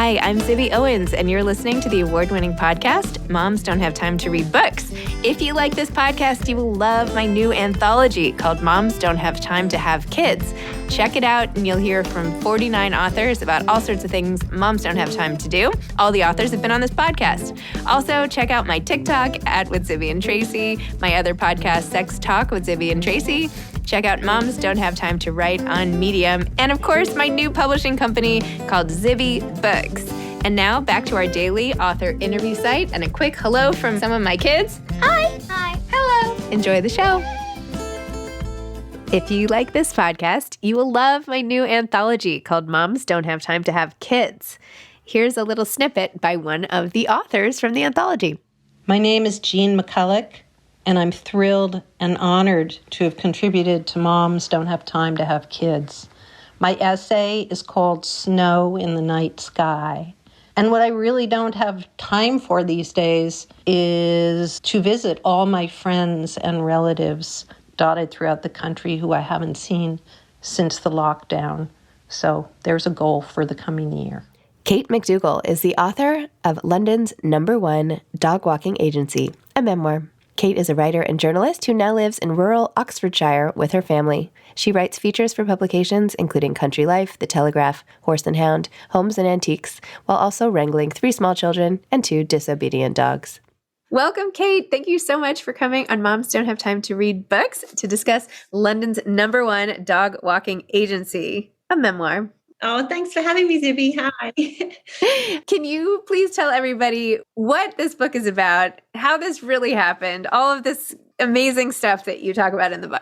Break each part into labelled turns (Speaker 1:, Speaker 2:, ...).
Speaker 1: Hi, I'm Zibby Owens, and you're listening to the award-winning podcast, Moms Don't Have Time to Read Books. If you like this podcast, you will love my new anthology called Moms Don't Have Time to Have Kids. Check it out, and you'll hear from 49 authors about all sorts of things moms don't have time to do. All the authors have been on this podcast. Also, check out my TikTok @with Zibby and Tracy, my other podcast, Sex Talk with Zibby and Tracy. Check out Moms Don't Have Time to Write on Medium. And of course, my new publishing company called Zibby Books. And now back to our daily author interview site and a quick hello from some of my kids. Hi.
Speaker 2: Hi.
Speaker 1: Hello. Enjoy the show. If you like this podcast, you will love my new anthology called Moms Don't Have Time to Have Kids. Here's a little snippet by one of the authors from the anthology.
Speaker 3: My name is Jean McCulloch, and I'm thrilled and honored to have contributed to Moms Don't Have Time to Have Kids. My essay is called Snow in the Night Sky. And what I really don't have time for these days is to visit all my friends and relatives dotted throughout the country who I haven't seen since the lockdown. So there's a goal for the coming year.
Speaker 1: Kate MacDougall is the author of London's #1 dog walking agency, a memoir. Kate is a writer and journalist who now lives in rural Oxfordshire with her family. She writes features for publications including Country Life, The Telegraph, Horse and Hound, Homes and Antiques, while also wrangling 3 small children and 2 disobedient dogs. Welcome, Kate. Thank you so much for coming on Moms Don't Have Time to Read Books to discuss London's #1 dog walking agency, a memoir.
Speaker 2: Oh, thanks for having me, Zibby. Hi.
Speaker 1: Can you please tell everybody what this book is about, how this really happened, all of this amazing stuff that you talk about in the book?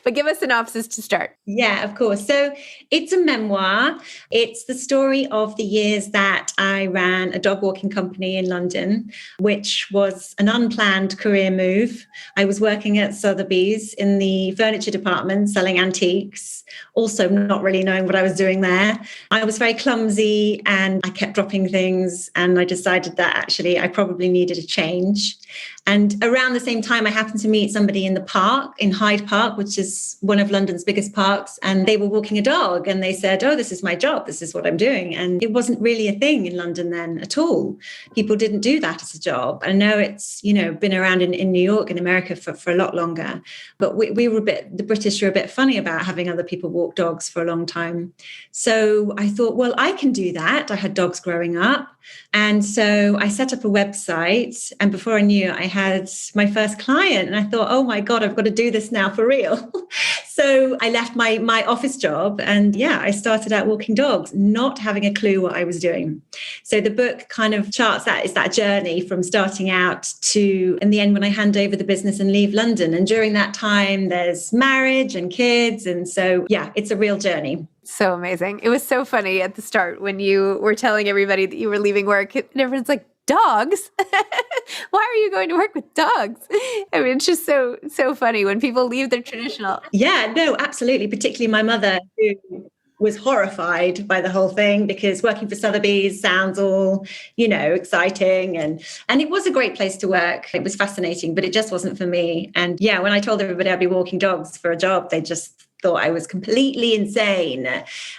Speaker 1: But give us a synopsis to start.
Speaker 2: Yeah, of course. So it's a memoir. It's the story of the years that I ran a dog walking company in London, which was an unplanned career move. I was working at Sotheby's in the furniture department, selling antiques, also not really knowing what I was doing there. I was very clumsy and I kept dropping things. And I decided that actually I probably needed a change. And around the same time, I happened to meet somebody in the park, in Hyde Park, which is one of London's biggest parks. And they were walking a dog and they said, oh, this is my job. This is what I'm doing. And it wasn't really a thing in London then at all. People didn't do that as a job. I know it's, been around in New York and America for a lot longer. But we were the British are a bit funny about having other people walk dogs for a long time. So I thought, well, I can do that. I had dogs growing up. And so I set up a website, and before I knew it, I had my first client, and I thought, oh my God, I've got to do this now for real. So I left my office job and I started out walking dogs, not having a clue what I was doing. So the book kind of charts that journey from starting out to, in the end, when I hand over the business and leave London. And during that time, there's marriage and kids. And so, it's a real journey.
Speaker 1: So amazing. It was so funny at the start when you were telling everybody that you were leaving work and everyone's like, dogs? Why are you going to work with dogs? I mean, it's just so funny when people leave their traditional.
Speaker 2: Yeah, no, absolutely. Particularly my mother, who was horrified by the whole thing because working for Sotheby's sounds all, exciting. And it was a great place to work. It was fascinating, but it just wasn't for me. And when I told everybody I'd be walking dogs for a job, they just thought I was completely insane.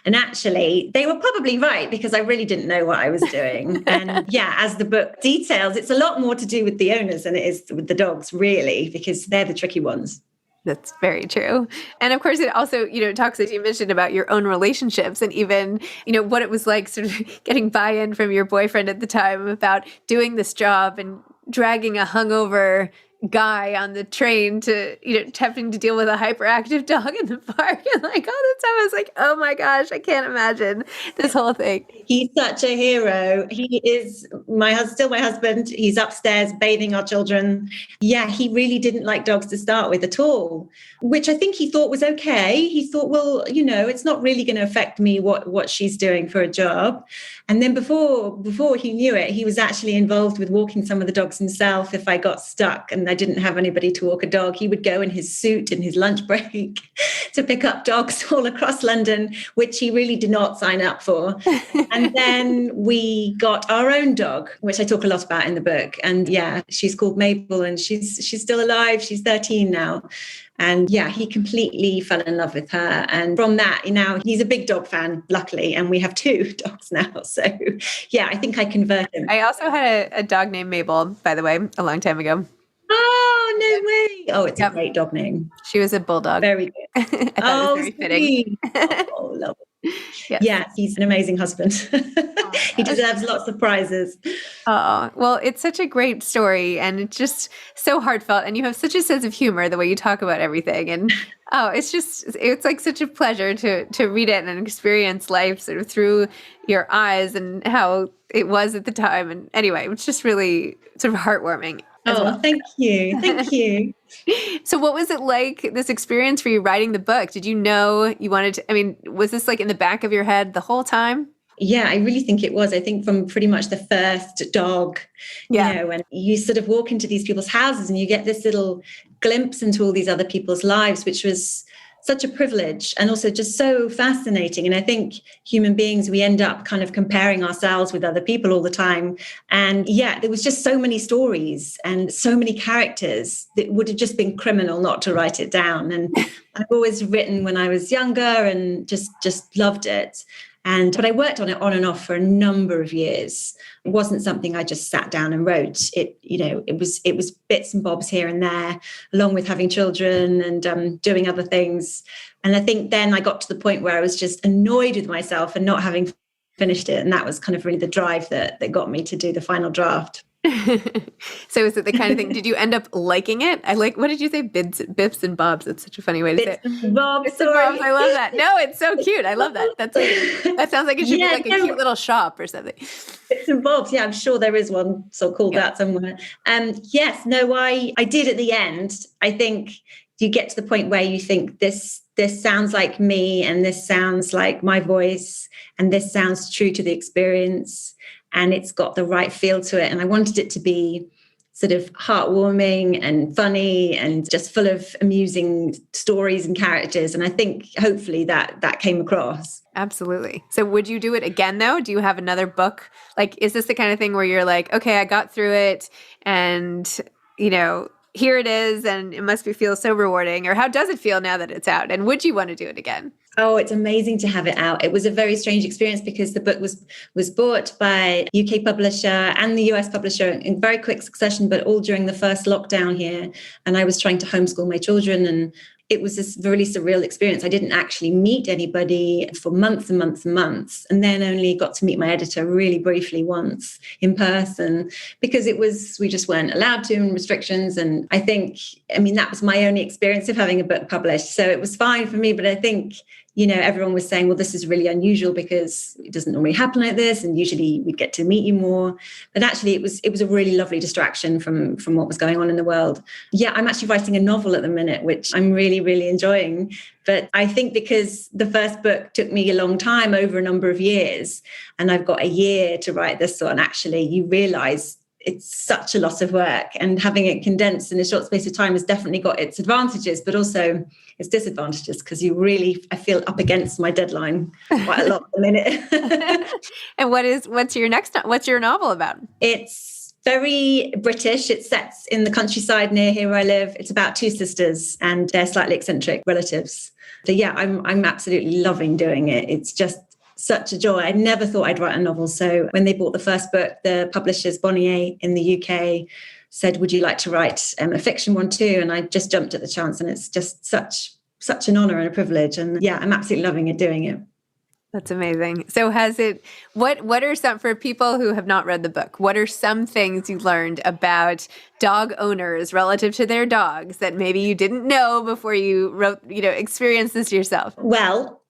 Speaker 2: And actually, they were probably right because I really didn't know what I was doing. And as the book details, it's a lot more to do with the owners than it is with the dogs, really, because they're the tricky ones.
Speaker 1: That's very true. And of course, it also, talks, as you mentioned, about your own relationships and even, what it was like sort of getting buy-in from your boyfriend at the time about doing this job and dragging a hungover guy on the train to, having to deal with a hyperactive dog in the park and all the time. I was like, oh my gosh, I can't imagine this whole thing.
Speaker 2: He's such a hero. He is still my husband. He's upstairs bathing our children. Yeah, he really didn't like dogs to start with at all, which I think he thought was okay. He thought, well, it's not really going to affect me what she's doing for a job. And then before he knew it, he was actually involved with walking some of the dogs himself. If I got stuck and I didn't have anybody to walk a dog, he would go in his suit in his lunch break to pick up dogs all across London, which he really did not sign up for. And then we got our own dog, which I talk a lot about in the book. And she's called Mabel and she's still alive. She's 13 now. And yeah, he completely fell in love with her. And from that, now he's a big dog fan, luckily. And we have 2 dogs now. So yeah, I think I converted him.
Speaker 1: I also had a dog named Mabel, by the way, a long time ago.
Speaker 2: Oh, no way. Oh, it's a great dog name.
Speaker 1: She was a bulldog.
Speaker 2: Very good.
Speaker 1: I thought it was very fitting.
Speaker 2: Oh, love it.
Speaker 1: Yes.
Speaker 2: Yeah, he's an amazing husband. He deserves lots of prizes.
Speaker 1: Oh, well, it's such a great story and it's just so heartfelt. And you have such a sense of humor the way you talk about everything. And it's like such a pleasure to read it and experience life sort of through your eyes and how it was at the time. And anyway, it's just really sort of heartwarming.
Speaker 2: Thank you. Thank you.
Speaker 1: So what was it like, this experience for you writing the book? Did you know you wanted to, was this like in the back of your head the whole time?
Speaker 2: Yeah, I really think it was. I think from pretty much the first dog, when you sort of walk into these people's houses and you get this little glimpse into all these other people's lives, which was such a privilege and also just so fascinating. And I think human beings, we end up kind of comparing ourselves with other people all the time. And yeah, there was just so many stories and so many characters that would have just been criminal not to write it down. And I've always written when I was younger and just loved it. But I worked on it on and off for a number of years. It wasn't something I just sat down and wrote. It was bits and bobs here and there, along with having children and doing other things. And I think then I got to the point where I was just annoyed with myself and not having finished it. And that was kind of really the drive that got me to do the final draft.
Speaker 1: So is it the kind of thing, did you end up liking it? What did you say? Bips and bobs. That's such a funny way to say it.
Speaker 2: Bits and bobs.
Speaker 1: I love that. No, it's so cute. I love that. That sounds like it should be like a cute little shop or something.
Speaker 2: Bits and bobs. Yeah, I'm sure there is one so called that somewhere. Yes, no, I did at the end. I think you get to the point where you think this sounds like me and this sounds like my voice and this sounds true to the experience. And it's got the right feel to it. And I wanted it to be sort of heartwarming and funny and just full of amusing stories and characters. And I think hopefully that came across.
Speaker 1: Absolutely. So would you do it again, though? Do you have another book? Like, is this the kind of thing where you're like, okay, I got through it and, here it is and it must feel so rewarding? Or how does it feel now that it's out? And would you want to do it again?
Speaker 2: Oh, it's amazing to have it out. It was a very strange experience because the book was bought by a UK publisher and the US publisher in very quick succession, but all during the first lockdown here. And I was trying to homeschool my children, and it was this really surreal experience. I didn't actually meet anybody for months and months and months, and then only got to meet my editor really briefly once in person because we just weren't allowed to, and restrictions. And I think, that was my only experience of having a book published. So it was fine for me, but I think, everyone was saying, well, this is really unusual because it doesn't normally happen like this. And usually we'd get to meet you more. But actually it was a really lovely distraction from what was going on in the world. Yeah, I'm actually writing a novel at the minute, which I'm really, really enjoying. But I think because the first book took me a long time, over a number of years, and I've got a year to write this one, actually, you realize it's such a lot of work, and having it condensed in a short space of time has definitely got its advantages, but also its disadvantages, because I feel up against my deadline quite a lot at the minute.
Speaker 1: And what's your novel about?
Speaker 2: It's very British. It sets in the countryside near here where I live. It's about 2 sisters and their slightly eccentric relatives. So yeah, I'm absolutely loving doing it. It's just such a joy. I never thought I'd write a novel. So when they bought the first book, the publishers, Bonnier in the UK, said, would you like to write a fiction one too? And I just jumped at the chance, and it's just such an honor and a privilege. And yeah, I'm absolutely loving it, doing it.
Speaker 1: That's amazing. So what are some, for people who have not read the book, what are some things you learned about dog owners relative to their dogs that maybe you didn't know before you experienced this yourself?
Speaker 2: Well,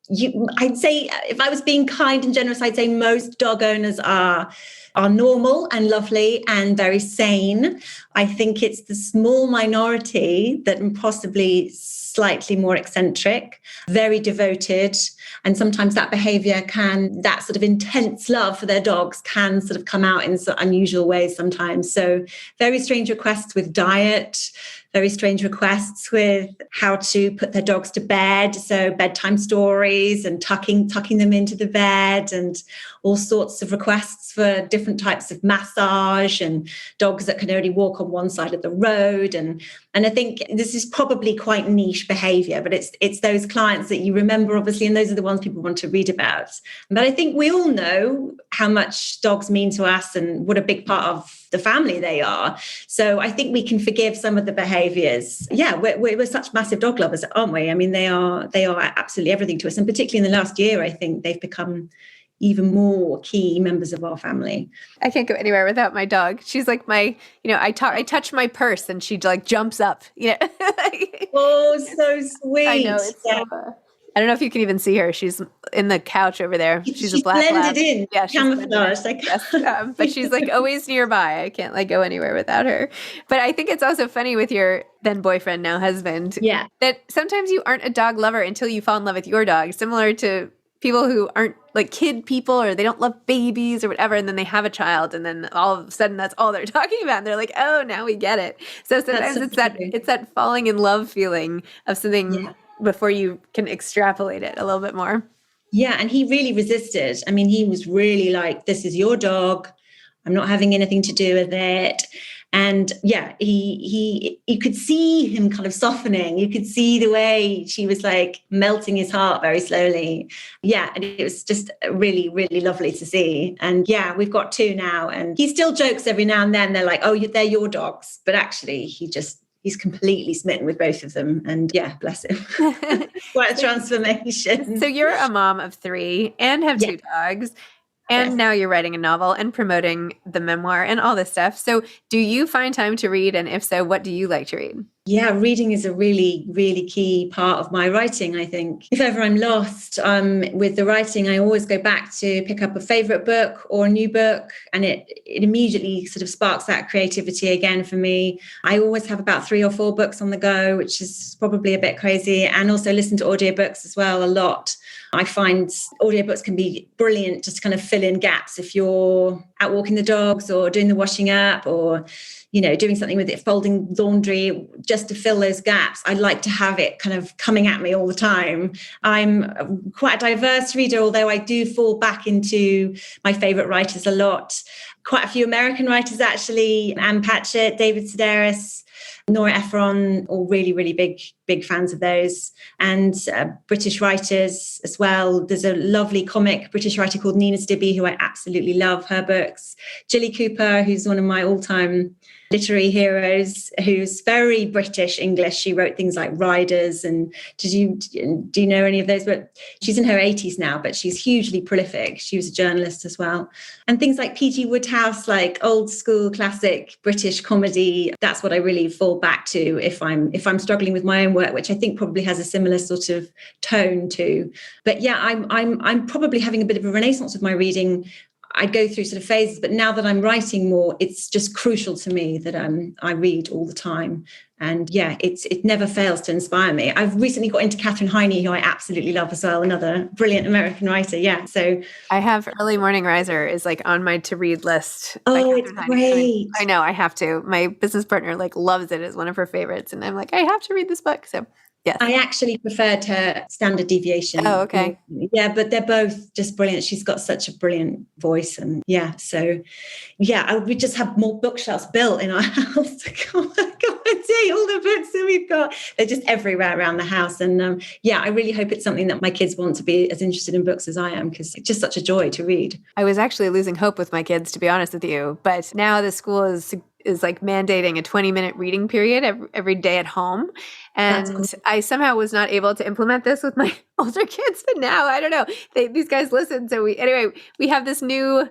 Speaker 2: I'd say, if I was being kind and generous, I'd say most dog owners are normal and lovely and very sane. I think it's the small minority that are possibly slightly more eccentric, very devoted. And sometimes that behavior that sort of intense love for their dogs can sort of come out in unusual ways sometimes. So very strange requests with diet, very strange requests with how to put their dogs to bed. So bedtime stories and tucking them into the bed, and all sorts of requests for different types of massage and dogs that can only walk on one side of the road. And I think this is probably quite niche behavior, but it's those clients that you remember, obviously, and those are the ones people want to read about. But I think we all know how much dogs mean to us and what a big part of the family they are. So I think we can forgive some of the behaviors. Yeah, we're such massive dog lovers, aren't we? I mean, they are absolutely everything to us. And particularly in the last year, I think they've become even more key members of our family.
Speaker 1: I can't go anywhere without my dog. She's like my, I touch my purse and she like jumps up,
Speaker 2: Oh, so sweet.
Speaker 1: I know. It's so, I don't know if you can even see her. She's in the couch over there. She's a black
Speaker 2: blended
Speaker 1: lab.
Speaker 2: in,
Speaker 1: yeah,
Speaker 2: camouflaged.
Speaker 1: Yes, but she's like always nearby. I can't like go anywhere without her. But I think it's also funny with your then boyfriend, now husband, that sometimes you aren't a dog lover until you fall in love with your dog, similar to people who aren't like kid people, or they don't love babies or whatever, and then they have a child, and then all of a sudden that's all they're talking about, and they're like, oh, now we get it. So sometimes it's that falling in love feeling of something before you can extrapolate it a little bit more.
Speaker 2: Yeah, and he really resisted. I mean, he was really like, this is your dog. I'm not having anything to do with it. And yeah, you could see him kind of softening. You could see the way she was like melting his heart very slowly. Yeah, and it was just really, really lovely to see. And yeah, we've got 2 now, and he still jokes every now and then. They're like, oh, they're your dogs. But actually, he's completely smitten with both of them. And yeah, bless him. Quite a transformation.
Speaker 1: So you're a mom of 3 and have 2 dogs. And now you're writing a novel and promoting the memoir and all this stuff. So do you find time to read? And if so, what do you like to read?
Speaker 2: Yeah, reading is a really, really key part of my writing, I think. If ever I'm lost with the writing, I always go back to pick up a favorite book or a new book, and it immediately sort of sparks that creativity again for me. I always have about 3 or 4 books on the go, which is probably a bit crazy, and also listen to audiobooks as well a lot. I find audiobooks can be brilliant just to kind of fill in gaps if you're out walking the dogs or doing the washing up or, doing something with it, folding laundry, just to fill those gaps. I like to have it kind of coming at me all the time. I'm quite a diverse reader, although I do fall back into my favorite writers a lot. Quite a few American writers, actually. Anne Patchett, David Sedaris, Nora Ephron, all really, really big fans of those. And British writers as well. There's a lovely comic British writer called Nina Zibby, who I absolutely love her books. Jilly Cooper, who's one of my all-time literary heroes, who's very British English. She wrote things like Riders, and do you know any of those? But she's in her 80s now, but she's hugely prolific. She was a journalist as well. And things like P.G. Wodehouse, like old school classic British comedy. That's what I really fall back to if I'm struggling with my own work, which I think probably has a similar sort of tone to. But yeah, I'm probably having a bit of a renaissance with my reading. I go through sort of phases, but now that I'm writing more, it's just crucial to me that I read all the time. And yeah, it never fails to inspire me. I've recently got into Katherine Heine, who I absolutely love as well, another brilliant American writer. Yeah, so
Speaker 1: I have Early Morning Riser is like on my to read list.
Speaker 2: Oh, it's great.
Speaker 1: I know, I have to. My business partner like loves it as one of her favorites, and I'm like, I have to read this book. So yes.
Speaker 2: I actually preferred her Standard Deviation.
Speaker 1: Oh, okay.
Speaker 2: Yeah, but they're both just brilliant. She's got such a brilliant voice. And yeah, so yeah, we just have more bookshelves built in our house to go and see all the books that we've got. They're just everywhere around the house. And yeah, I really hope it's something that my kids want to be as interested in books as I am, because it's just such a joy to read.
Speaker 1: I was actually losing hope with my kids, to be honest with you. But now the school is like mandating a 20-minute reading period every day at home. And cool. I somehow was not able to implement this with my older kids, but now, I don't know, these guys listen. So we have this new,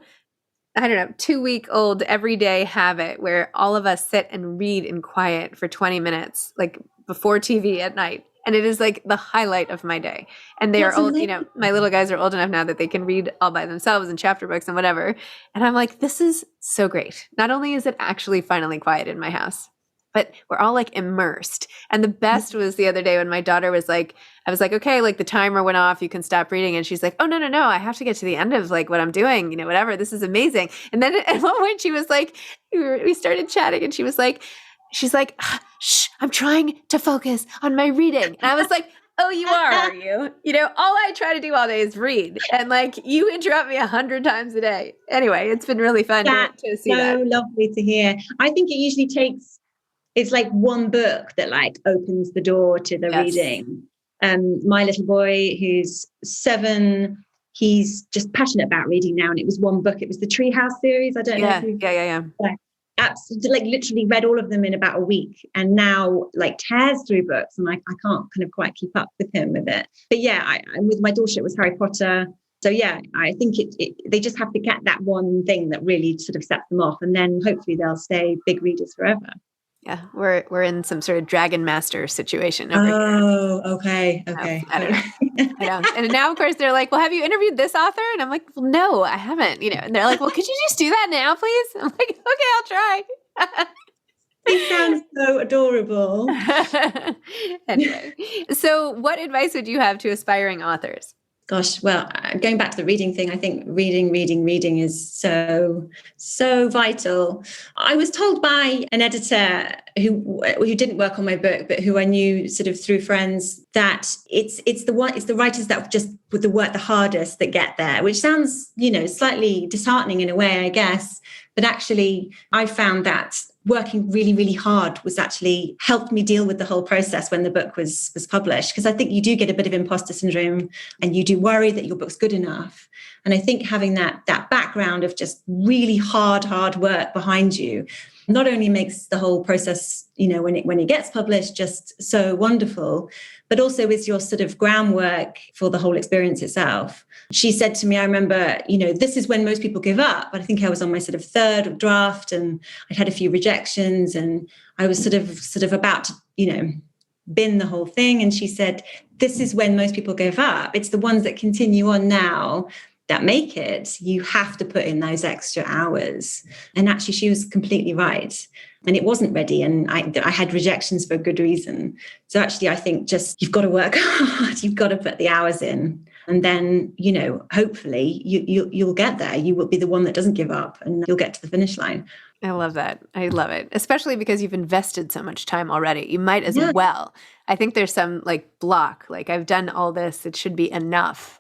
Speaker 1: 2-week-old everyday habit where all of us sit and read in quiet for 20 minutes, like before TV at night. And it is like the highlight of my day. And they are old, my little guys are old enough now that they can read all by themselves in chapter books and whatever. And I'm like, this is so great. Not only is it actually finally quiet in my house, but we're all like immersed. And the best was the other day when my daughter was like, I was like, okay, like the timer went off, you can stop reading. And she's like, oh, no, I have to get to the end of like what I'm doing, whatever. This is amazing. And then at one point she was like, we started chatting and she was like, she's like, shh, I'm trying to focus on my reading. And I was like, oh, you are you? You know, all I try to do all day is read. And like, you interrupt me 100 times a day. Anyway, it's been really fun to see that.
Speaker 2: So lovely to hear. I think it usually takes, it's like one book that like opens the door to the reading. My little boy who's 7, he's just passionate about reading now. And it was one book. It was the Treehouse series. I don't know.
Speaker 1: Yeah.
Speaker 2: Absolutely, like literally read all of them in about a week, and now like tears through books, and I can't kind of quite keep up with him with it. But yeah, I'm with my daughter, it was Harry Potter. So yeah, I think they just have to get that one thing that really sort of sets them off, and then hopefully they'll stay big readers forever.
Speaker 1: Yeah, we're in some sort of Dragon Master situation over here.
Speaker 2: Okay.
Speaker 1: I don't know. I know. And now, of course, they're like, well, have you interviewed this author? And I'm like, well, no, I haven't. You know, and they're like, well, could you just do that now, please? I'm like, okay, I'll try.
Speaker 2: It sounds so adorable.
Speaker 1: Anyway, so what advice would you have to aspiring authors?
Speaker 2: Gosh, well, going back to the reading thing, I think reading is so vital. I was told by an editor who didn't work on my book, but who I knew sort of through friends, that it's the writers that just would work the hardest that get there, which sounds, you know, slightly disheartening in a way, I guess. But actually, I found that working really, really hard was actually helped me deal with the whole process when the book was published. Because I think you do get a bit of imposter syndrome and you do worry that your book's good enough. And I think having that background of just really hard work behind you not only makes the whole process, you know, when it gets published, just so wonderful, but also is your sort of groundwork for the whole experience itself. She said to me, I remember, you know, this is when most people give up. But I think I was on my sort of 3rd draft and I'd had a few rejections and I was sort of about to, you know, bin the whole thing. And she said, this is when most people give up. It's the ones that continue on now that make it. You have to put in those extra hours. And actually, she was completely right. And it wasn't ready. And I had rejections for a good reason. So actually, I think just you've got to work hard. You've got to put the hours in. And then, you know, hopefully you'll get there. You will be the one that doesn't give up and you'll get to the finish line.
Speaker 1: I love that. I love it. Especially because you've invested so much time already. You might as well. I think there's some like block, like I've done all this, it should be enough.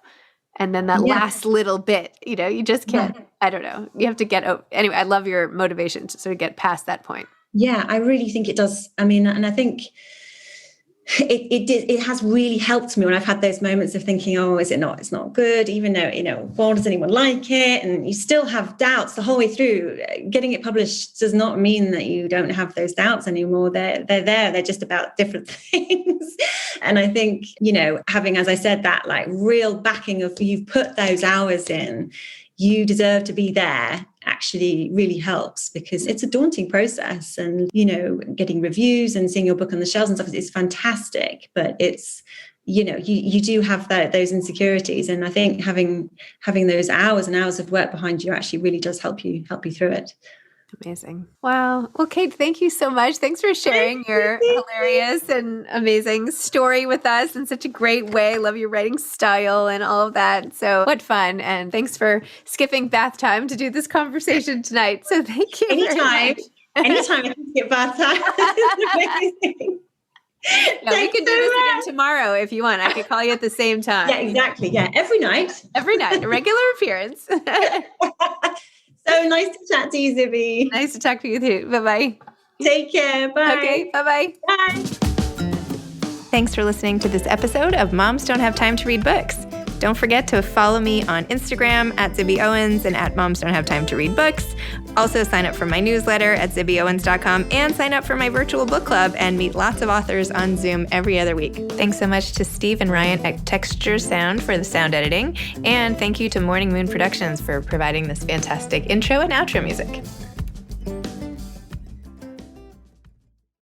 Speaker 1: And then that last little bit, you know, you just can't, I don't know. You have to get, anyway, I love your motivation to sort of get past that point. Yeah,
Speaker 2: I really think it does. I mean, and I think it has really helped me when I've had those moments of thinking, oh, is it not? It's not good, even though, you know, well, does anyone like it? And you still have doubts the whole way through. Getting it published does not mean that you don't have those doubts anymore. They're there. They're just about different things. And I think, you know, having, as I said, that like real backing of you've put those hours in, you deserve to be there, actually really helps, because it's a daunting process. And, you know, getting reviews and seeing your book on the shelves and stuff is fantastic, but it's, you know, you do have those insecurities. And I think having those hours and hours of work behind you actually really does help you through it.
Speaker 1: Amazing. Wow. Well, Kate, thank you so much. Thanks for sharing your hilarious and amazing story with us in such a great way. I love your writing style and all of that. So what fun. And thanks for skipping bath time to do this conversation tonight. So thank you.
Speaker 2: Anytime I can skip bath time. It's amazing.
Speaker 1: No, we can do this again tomorrow if you want. I could call you at the same time.
Speaker 2: Yeah, exactly. Yeah, every night.
Speaker 1: A regular appearance.
Speaker 2: So nice to chat to you, Zibby.
Speaker 1: Nice to talk to you too. Bye-bye.
Speaker 2: Take care. Bye.
Speaker 1: Okay, bye-bye.
Speaker 2: Bye.
Speaker 1: Thanks for listening to this episode of Moms Don't Have Time to Read Books. Don't forget to follow me on Instagram at Zibby Owens and at Moms Don't Have Time to Read Books. Also sign up for my newsletter at zibbyowens.com and sign up for my virtual book club and meet lots of authors on Zoom every other week. Thanks so much to Steve and Ryan at Texture Sound for the sound editing. And thank you to Morning Moon Productions for providing this fantastic intro and outro music.